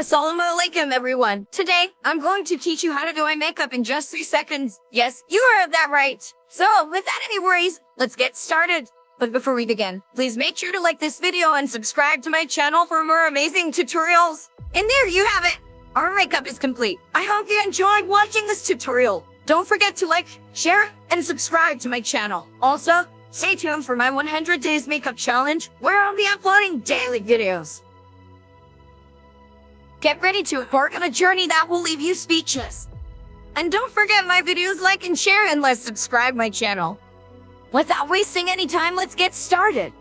Assalamu alaikum, everyone. Today, I'm going to teach you how to do my makeup in just 3 seconds. Yes, you heard that right. So, without any worries, let's get started. But before we begin, please make sure to like this video and subscribe to my channel for more amazing tutorials. And there you have it. Our makeup is complete. I hope you enjoyed watching this tutorial. Don't forget to like, share, and subscribe to my channel. Also, stay tuned for my 100 days makeup challenge, where I'll be uploading daily videos. Get ready to embark on a journey that will leave you speechless. And don't forget my videos, like and share, and let's subscribe my channel. Without wasting any time, let's get started.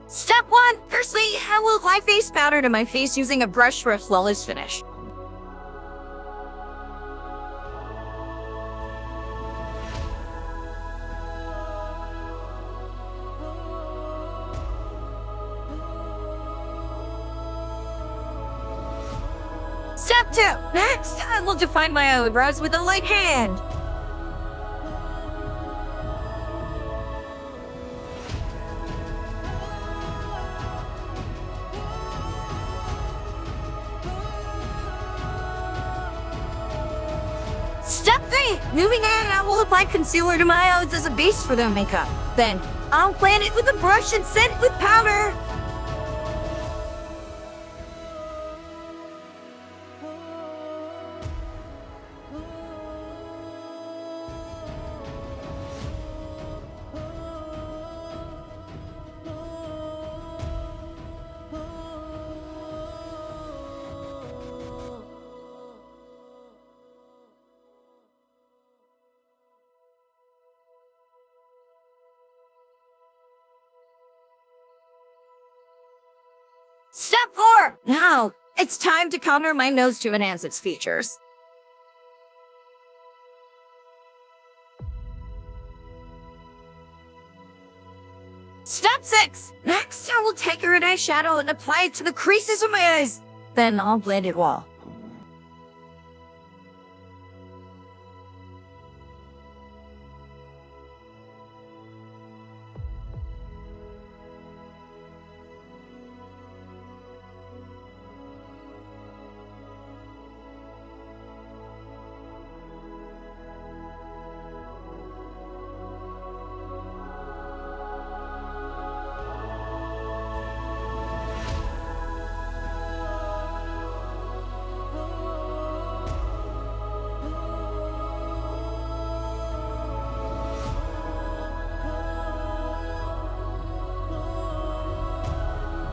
Step 1. Firstly, I will apply face powder to my face using a brush for a flawless finish. Step 2. Next, I will define my eyebrows with a light hand. Step 3. Moving on, I will apply concealer to my eyes as a base for the makeup. Then, I'll blend it with a brush and set it with powder. Step 4. Now, it's time to contour my nose to enhance its features. Step 6. Next, I will take a red eyeshadow and apply it to the creases of my eyes. Then I'll blend it well.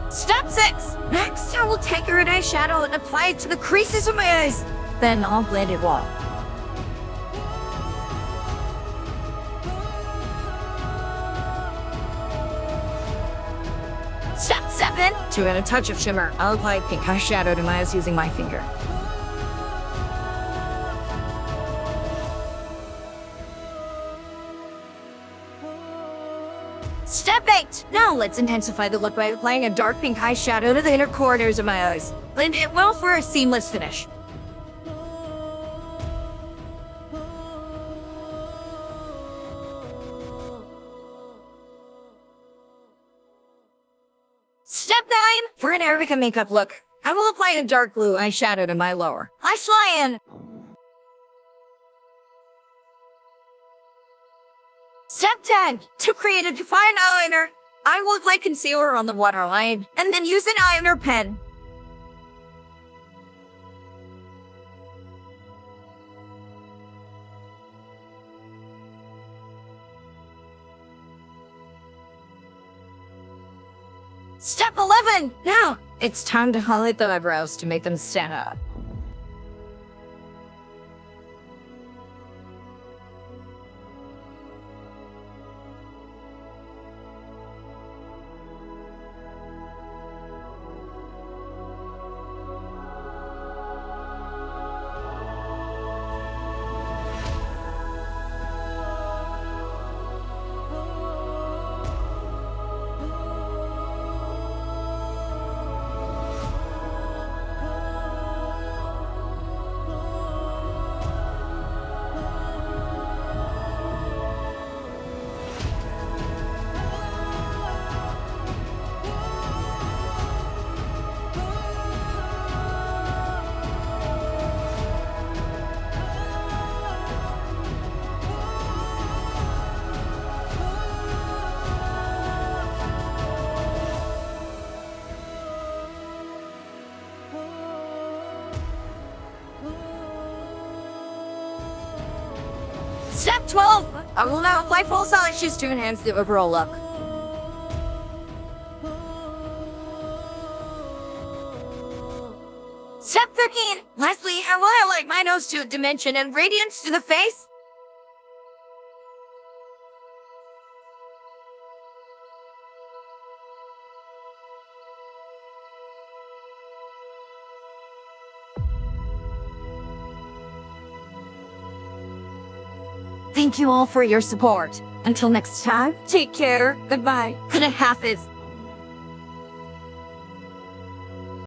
Step 6. Next, I will take a red eyeshadow and apply it to the creases of my eyes. Then I'll blend it well. Step 7. To add a touch of shimmer, I'll apply pink eyeshadow to my eyes using my finger. Step 8. Now let's intensify the look by applying a dark pink eyeshadow to the inner corners of my eyes. Blend it well for a seamless finish. Step 9. For an Arabica makeup look, I will apply a dark blue eyeshadow to my lower lash line. Step 10. To create a defined eyeliner, I will apply concealer on the waterline and then use an eyeliner pen. Step 11. Now, it's time to highlight the eyebrows to make them stand out. Step 12. I will now apply false eyelashes to enhance the overall look. Step 13. Lastly, I will highlight my nose to dimension and radiance to the face. Thank you all for your support. Until next time, take care. Goodbye. Good Hafiz.